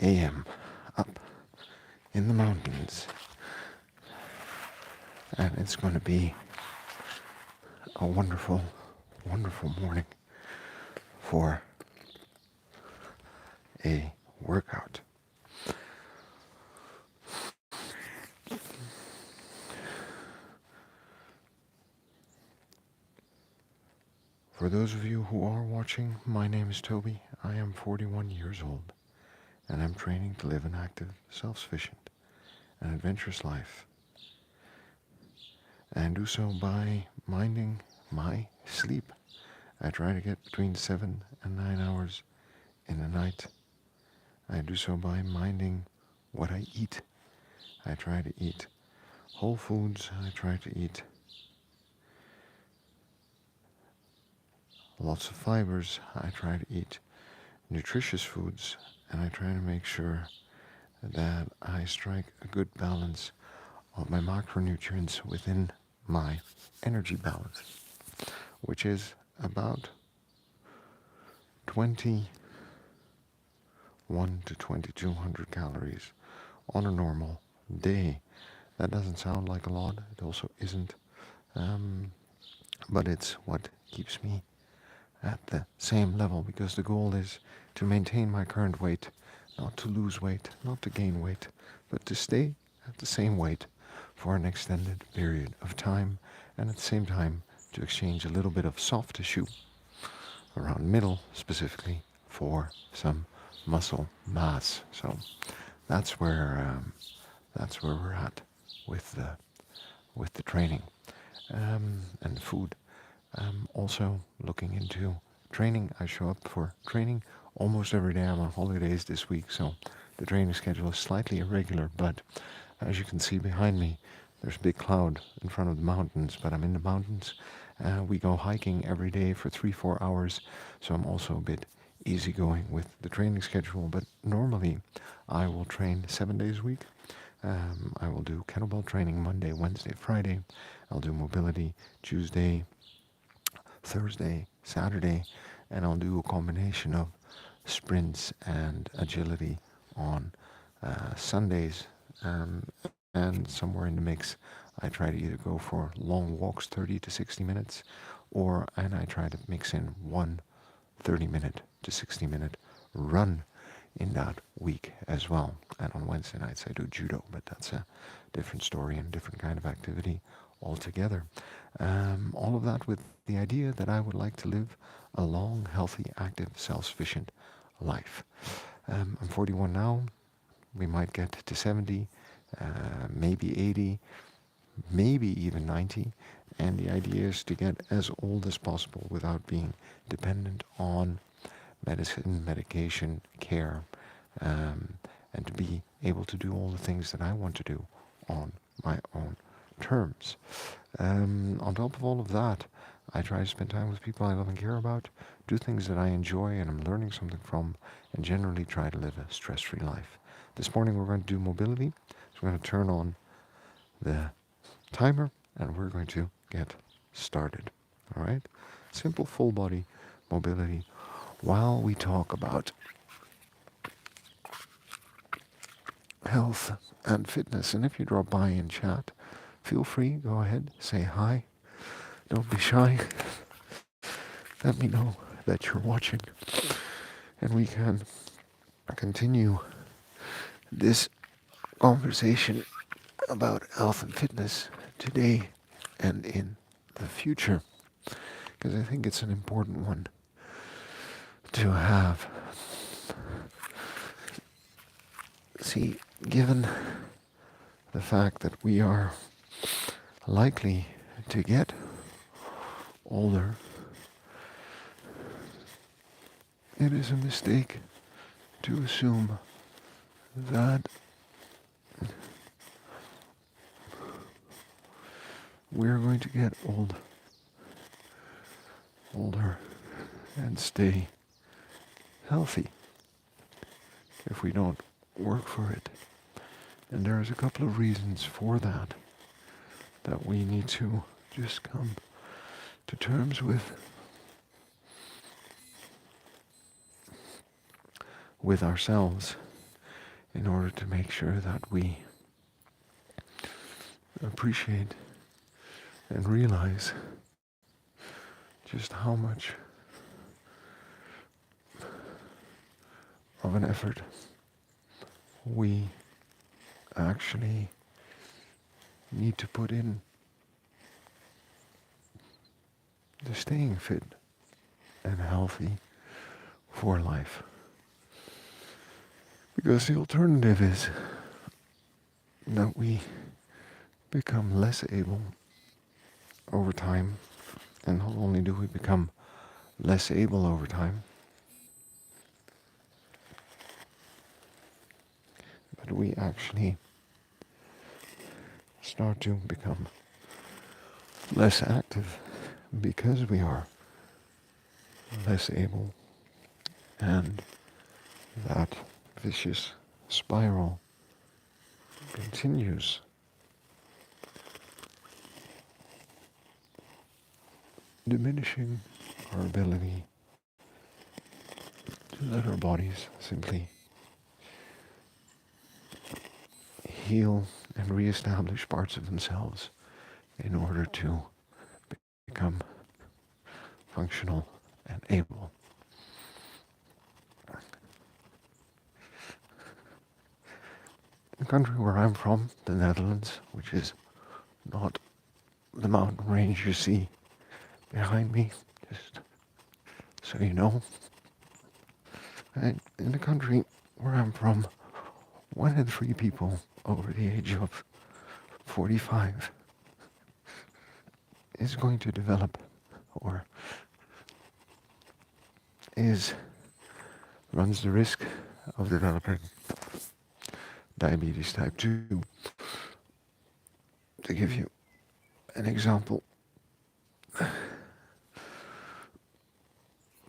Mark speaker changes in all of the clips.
Speaker 1: a.m. up in the mountains, and it's going to be a wonderful, wonderful morning for a workout. For those of you who are watching, my name is Toby. I am 41 years old, and I'm training to live an active, self-sufficient, and adventurous life. And do so by minding my sleep. I try to get between 7 and 9 hours in the night. I do so by minding what I eat. I try to eat whole foods. I try to eat lots of fibers. I try to eat nutritious foods, and I try to make sure that I strike a good balance of my macronutrients within my energy balance, which is about 21 to 2200 calories on a normal day. That doesn't sound like a lot. It also isn't, but it's what keeps me at the same level, because the goal is to maintain my current weight, not to lose weight, not to gain weight, but to stay at the same weight for an extended period of time, and at the same time to exchange a little bit of soft tissue around middle specifically for some muscle mass. So that's where we're at with the training and the food. Also looking into training. I show up for training almost every day. I'm on holidays this week, so the training schedule is slightly irregular, but as you can see behind me, there's a big cloud in front of the mountains, but I'm in the mountains. We go hiking every day for 3-4 hours, so I'm also a bit easygoing with the training schedule, but normally I will train 7 days a week. I will do kettlebell training Monday, Wednesday, Friday. I'll do mobility Tuesday, Thursday, Saturday, and I'll do a combination of sprints and agility on Sundays. And somewhere in the mix, I try to either go for long walks, 30 to 60 minutes, and I try to mix in one 30-minute to 60-minute run in that week as well. And on Wednesday nights I do judo, but that's a different story and different kind of activity altogether. All of that with the idea that I would like to live a long, healthy, active, self-sufficient life. I'm 41 now. We might get to 70, maybe 80, maybe even 90. And the idea is to get as old as possible without being dependent on medicine, medication, care, and to be able to do all the things that I want to do on my own terms. On top of all of that, I try to spend time with people I love and care about, do things that I enjoy and I'm learning something from, and generally try to live a stress-free life. This morning we're going to do mobility, so we're going to turn on the timer and we're going to get started. All right? Simple full body mobility while we talk about health and fitness. And if you drop by in chat, feel free, go ahead, say hi. Don't be shy. Let me know that you're watching, and we can continue this conversation about health and fitness today and in the future, because I think it's an important one to have. See, given the fact that we are likely to get older, it is a mistake to assume that we're going to get older and stay healthy if we don't work for it. And there's a couple of reasons for that we need to just come to terms with ourselves. in order to make sure that we appreciate and realize just how much of an effort we actually need to put in to staying fit and healthy for life. Because the alternative is that we become less able over time, and not only do we become less able over time, but we actually start to become less active because we are less able, and that vicious spiral continues, diminishing our ability to let our bodies simply heal and reestablish parts of themselves in order to become functional and able. The country where I'm from, the Netherlands, which is not the mountain range you see behind me, just so you know. And in the country where I'm from, 1 in 3 people over the age of 45 is going to develop or runs the risk of developing diabetes type 2. To give you an example,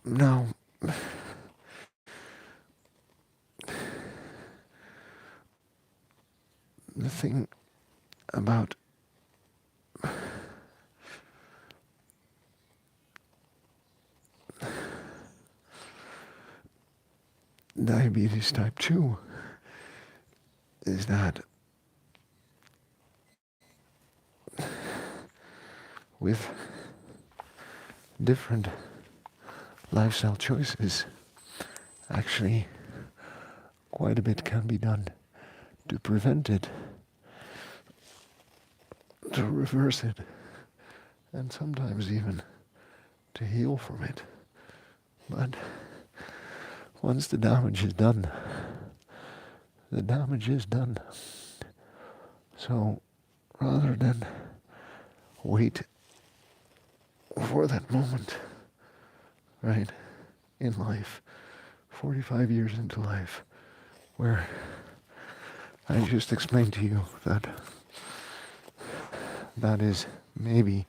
Speaker 1: now the thing about diabetes type 2 is that with different lifestyle choices, actually quite a bit can be done to prevent it, to reverse it, and sometimes even to heal from it. But once the damage is done, the damage is done. So rather than wait for that moment, right, in life, 45 years into life, where I just explained to you that that is maybe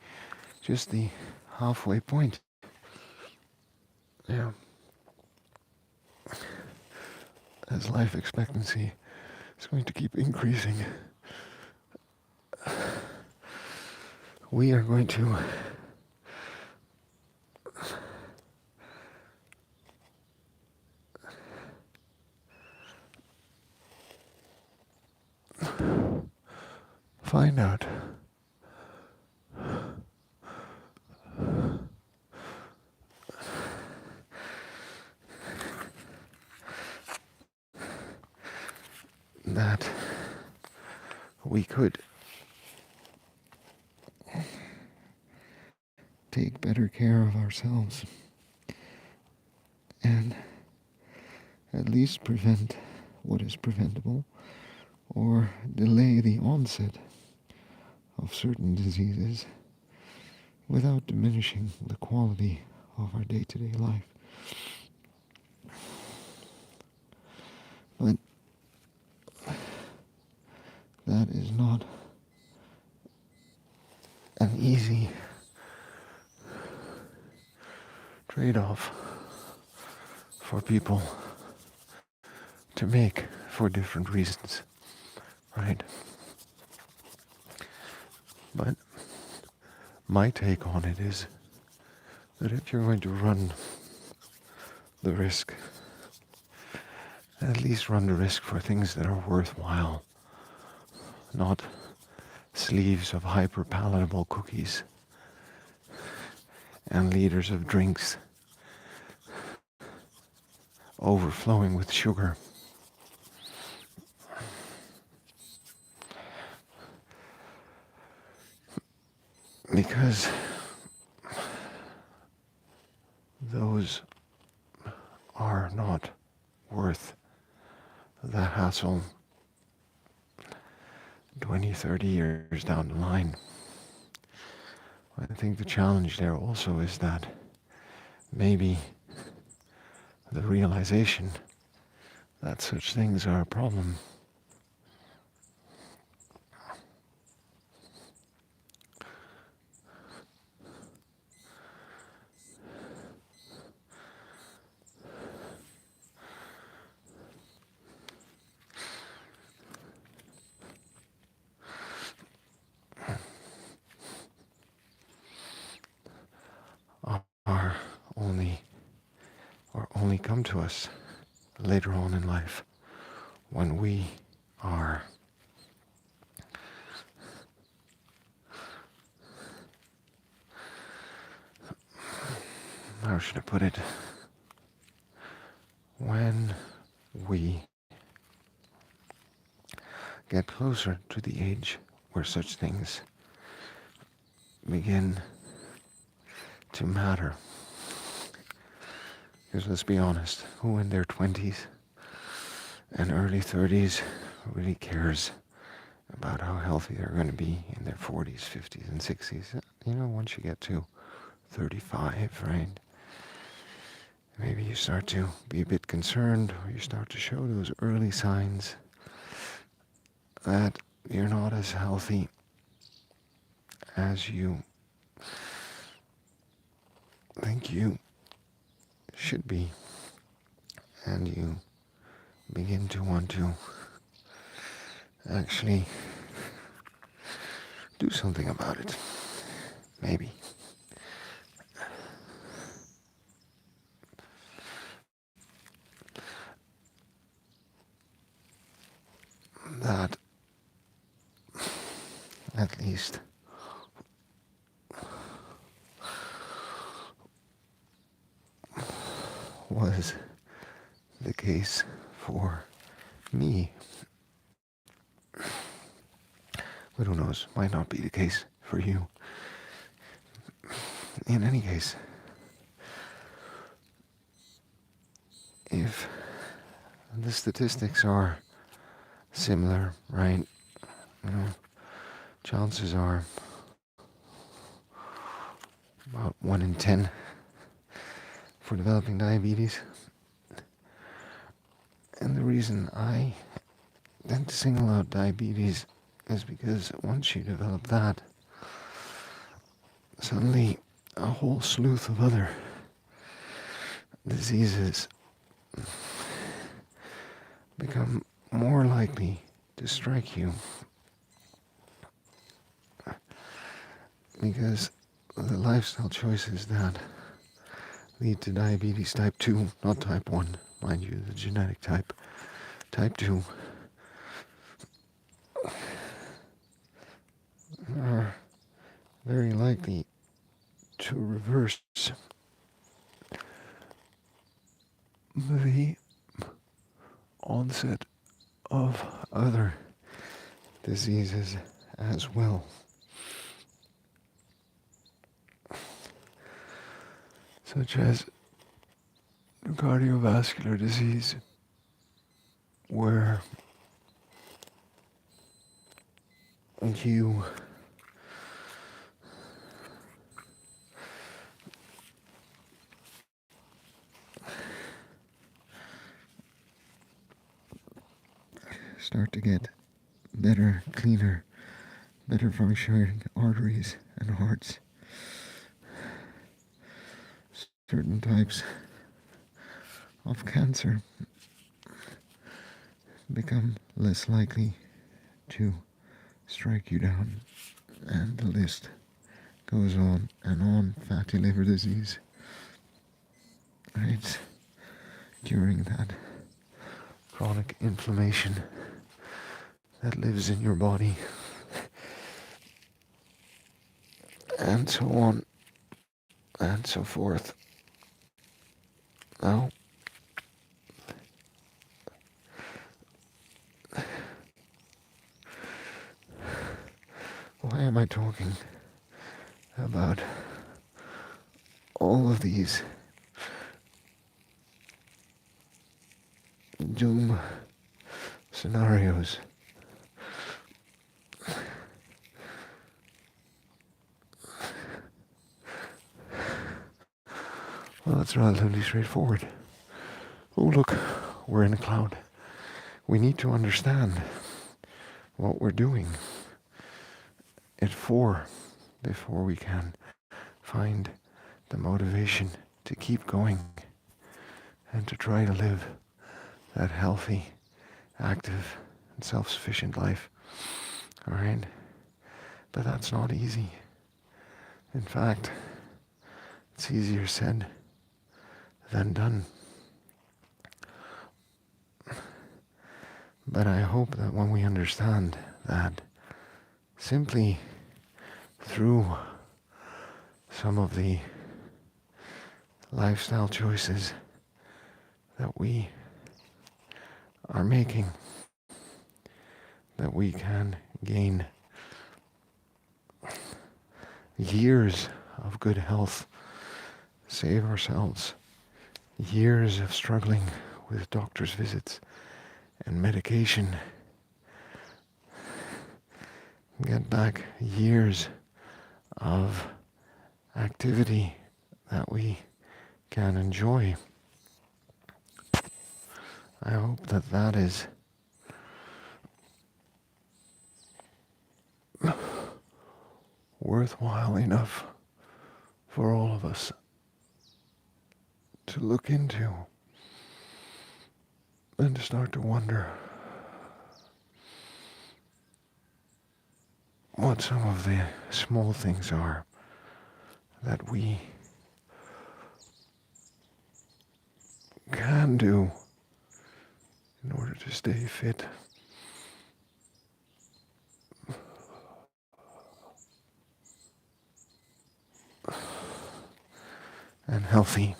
Speaker 1: just the halfway point. Yeah. As life expectancy is going to keep increasing, we are going to find out that we could take better care of ourselves and at least prevent what is preventable or delay the onset of certain diseases without diminishing the quality of our day-to-day life. But that is not an easy trade-off for people to make for different reasons, right? But my take on it is that if you're going to run the risk at least run the risk for things that are worthwhile, not sleeves of hyper-palatable cookies and liters of drinks overflowing with sugar. Because those are not worth the hassle 20, 30 years down the line. I think the challenge there also is that maybe the realization that such things are a problem are only come to us later on in life when we are how should I put it? When we get closer to the age where such things begin to matter. Because let's be honest, who in their 20s and early 30s really cares about how healthy they're going to be in their 40s, 50s, and 60s? You know, once you get to 35, right? Maybe you start to be a bit concerned, or you start to show those early signs that you're not as healthy as you think you should be, and you begin to want to actually do something about it. Maybe. That, at least, was the case for me. But who knows, might not be the case for you. In any case, if the statistics are similar, right? You know, chances are about 1 in 10 for developing diabetes. And the reason I tend to single out diabetes is because once you develop that, suddenly a whole slew of other diseases become more likely to strike you, because the lifestyle choices that lead to diabetes type 2, not type 1, mind you, the genetic type, type 2, are very likely to reverse the onset of other diseases as well. Such as cardiovascular disease, where you start to get better, cleaner, better functioning arteries and hearts. Certain types of cancer become less likely to strike you down, and the list goes on and on. Fatty liver disease, right? Curing that, chronic inflammation that lives in your body, and so on and so forth. Now, why am I talking about all of these doom scenarios? Well, it's relatively straightforward. Oh, look, we're in a cloud. We need to understand what we're doing it for before we can find the motivation to keep going and to try to live that healthy, active, and self-sufficient life. All right? But that's not easy. In fact, it's easier said than done. But I hope that when we understand that simply through some of the lifestyle choices that we are making, that we can gain years of good health, save ourselves years of struggling with doctor's visits and medication, get back years of activity that we can enjoy. I hope that that is worthwhile enough for all of us to look into and to start to wonder what some of the small things are that we can do in order to stay fit and healthy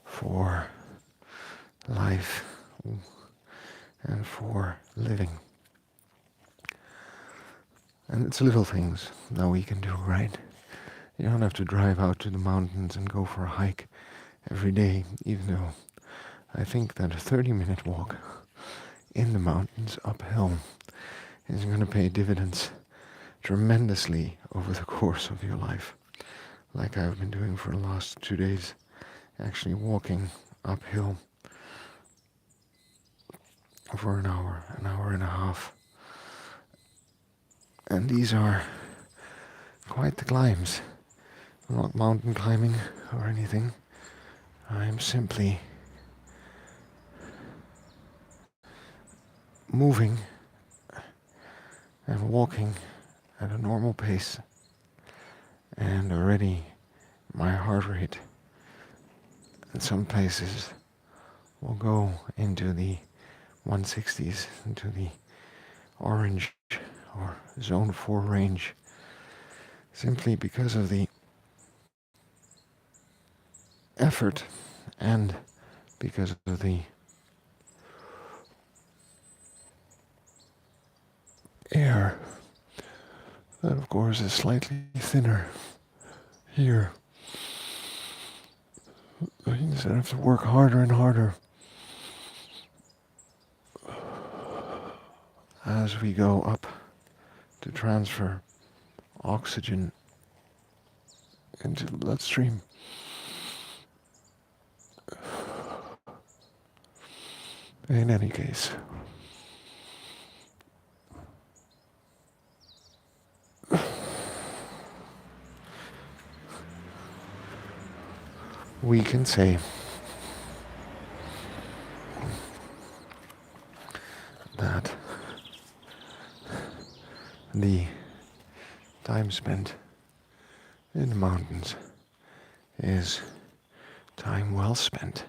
Speaker 1: for life and for living. And it's little things that we can do, right? You don't have to drive out to the mountains and go for a hike every day, even though I think that a 30-minute walk in the mountains uphill is going to pay dividends tremendously over the course of your life, like I've been doing for the last 2 days, actually walking uphill for an hour and a half. And these are quite the climbs. I'm not mountain climbing or anything. I'm simply moving and walking at a normal pace. And already my heart rate in some places will go into the 160s, into the orange or zone 4 range, simply because of the effort and because of the air that of course is slightly thinner here. You just have to work harder and harder as we go up to transfer oxygen into the bloodstream. In any case, we can say that the time spent in the mountains is time well spent.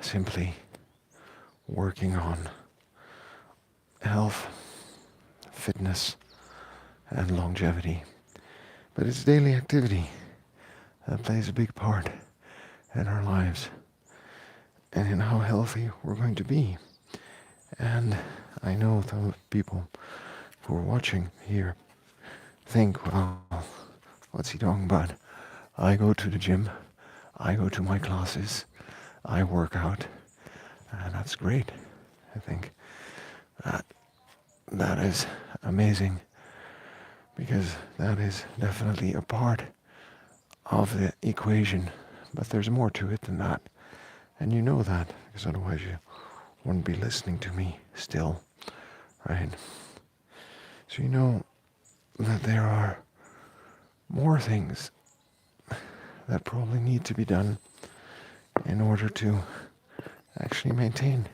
Speaker 1: simply working on health, fitness, and longevity. But it's daily activity that plays a big part in our lives and in how healthy we're going to be. And I know some people who are watching here think, well, what's he talking about? I go to the gym, I go to my classes, I work out, and that's great. I think that is amazing, because that is definitely a part of the equation, but there's more to it than that. And you know that, because otherwise you wouldn't be listening to me still, right? So you know that there are more things that probably need to be done in order to actually maintain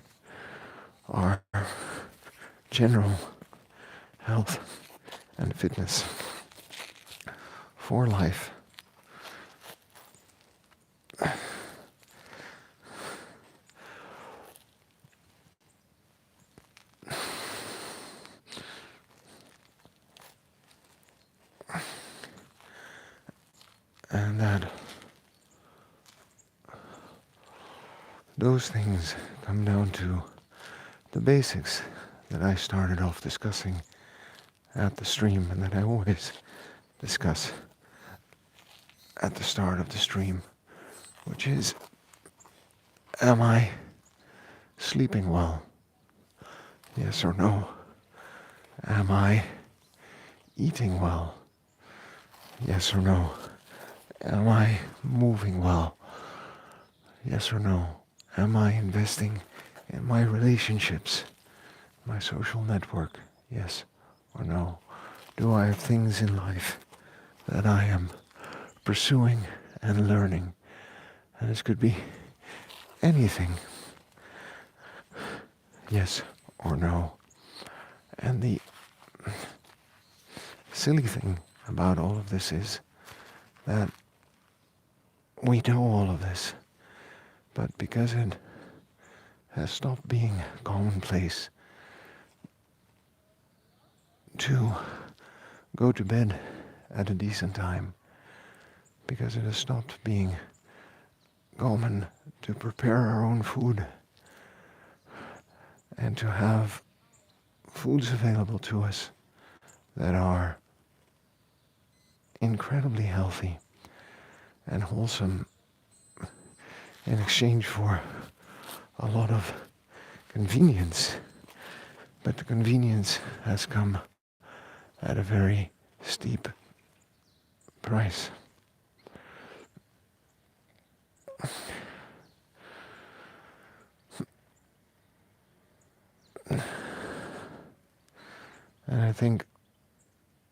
Speaker 1: our general health and fitness for life. And that those things come down to the basics that I started off discussing at the stream, and that I always discuss at the start of the stream, which is, am I sleeping well? Yes or no? Am I eating well? Yes or no? Am I moving well? Yes or no? Am I investing in my relationships, my social network? Yes or no? Do I have things in life that I am pursuing and learning? And this could be anything. Yes or no? And the silly thing about all of this is that we know all of this, but because it has stopped being commonplace to go to bed at a decent time, because it has stopped being common to prepare our own food and to have foods available to us that are incredibly healthy and wholesome in exchange for a lot of convenience. But the convenience has come at a very steep price. And I think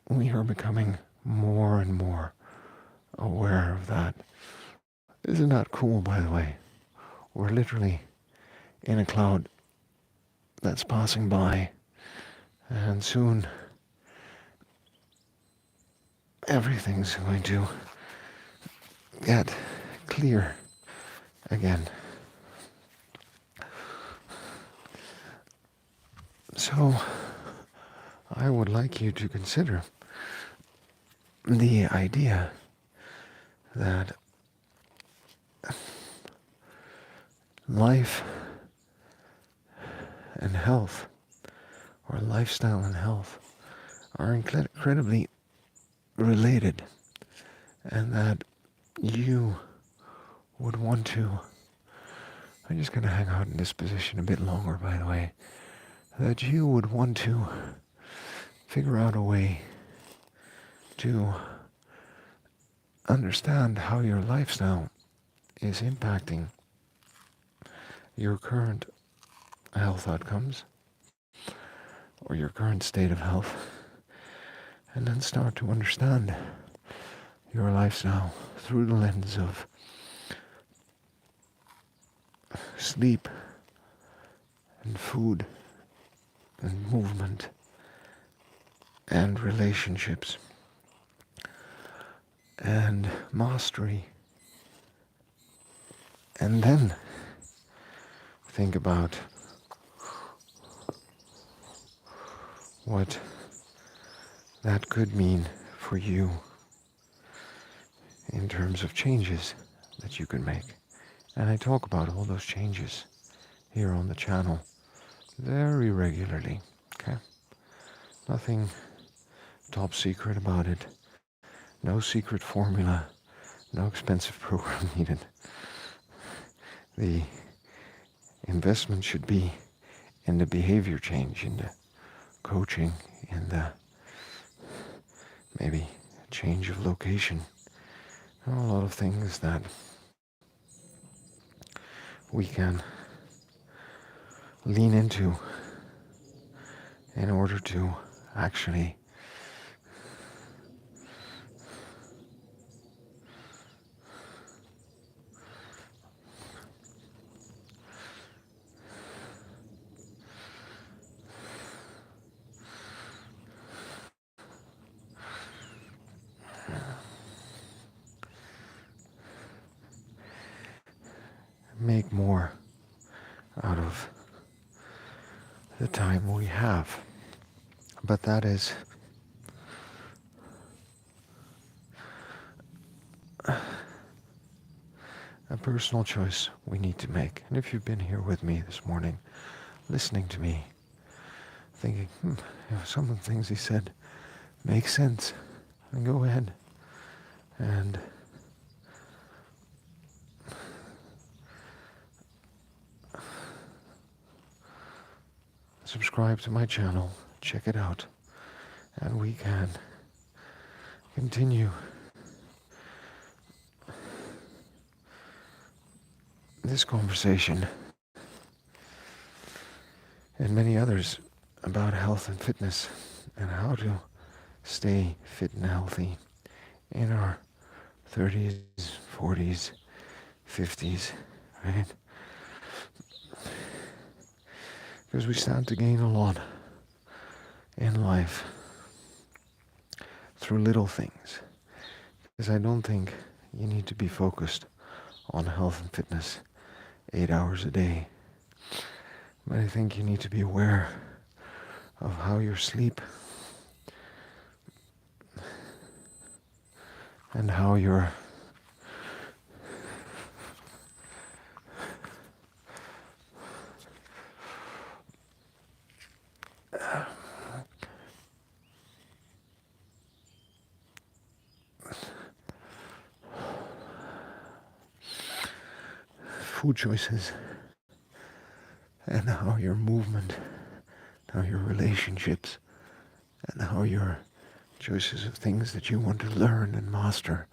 Speaker 1: we are becoming more and more aware of that. Isn't that cool, by the way? We're literally in a cloud that's passing by, and soon everything's going to get clear again. So I would like you to consider the idea that life and health, or lifestyle and health, are incredibly related, and that you would want to, I'm just going to hang out in this position a bit longer, by the way, that you would want to figure out a way to understand how your lifestyle is impacting your current health outcomes or your current state of health, and then start to understand your lifestyle through the lens of sleep and food and movement and relationships and mastery. And then think about what that could mean for you in terms of changes that you can make. And I talk about all those changes here on the channel very regularly, okay? Nothing top secret about it. No secret formula. No expensive program needed. The investment should be in the behavior change, in the coaching, in the maybe change of location. A lot of things that we can lean into in order to actually make more out of the time we have. But that is a personal choice we need to make. And if you've been here with me this morning, listening to me, thinking, some of the things he said make sense, then go ahead and subscribe to my channel, check it out, and we can continue this conversation and many others about health and fitness and how to stay fit and healthy in our 30s, 40s, 50s, right? Because we stand to gain a lot in life through little things. Because I don't think you need to be focused on health and fitness 8 hours a day. But I think you need to be aware of how your sleep and how your food choices and how your movement, how your relationships, and how your choices of things that you want to learn and master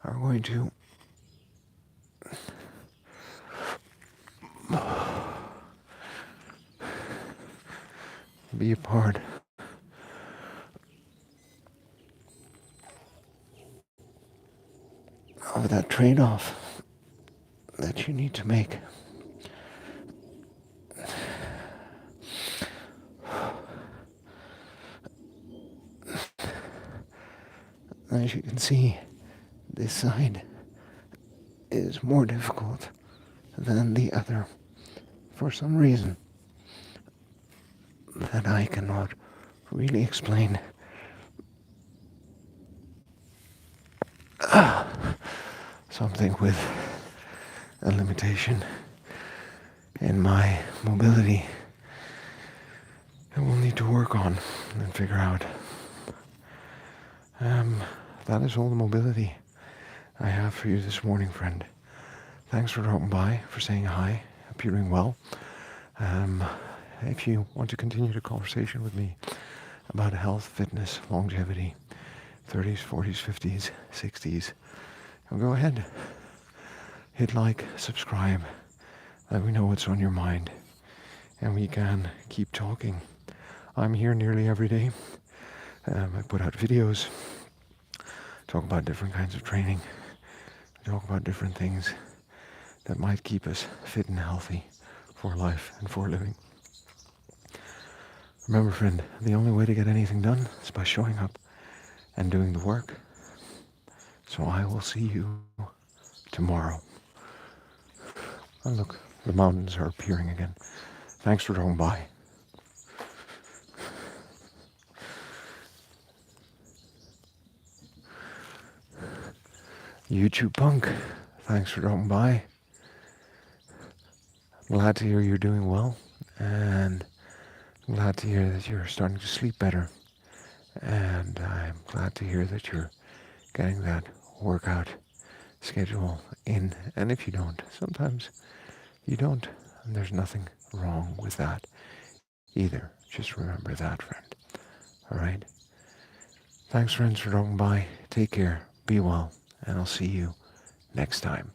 Speaker 1: are going to be a part of that trade-off that you need to make. As you can see, this side is more difficult than the other for some reason that I cannot really explain. Something with a limitation in my mobility that we'll need to work on and figure out. That is all the mobility I have for you this morning, friend. Thanks for dropping by, for saying hi. Hope you're doing well. If you want to continue the conversation with me about health, fitness, longevity, 30s, 40s, 50s, 60s, go ahead. Hit like, subscribe, let me know what's on your mind, and we can keep talking. I'm here nearly every day. I put out videos, talk about different kinds of training, talk about different things that might keep us fit and healthy for life and for living. Remember, friend, the only way to get anything done is by showing up and doing the work. So I will see you tomorrow. And look, The mountains are appearing again. Thanks for dropping by. YouTube Punk, thanks for dropping by. Glad to hear you're doing well, and glad to hear that you're starting to sleep better. And I'm glad to hear that you're getting that workout schedule in. And if you don't, sometimes you don't, and there's nothing wrong with that either. Just remember that, friend. All right? Thanks, friends, for dropping by. Take care, be well, and I'll see you next time.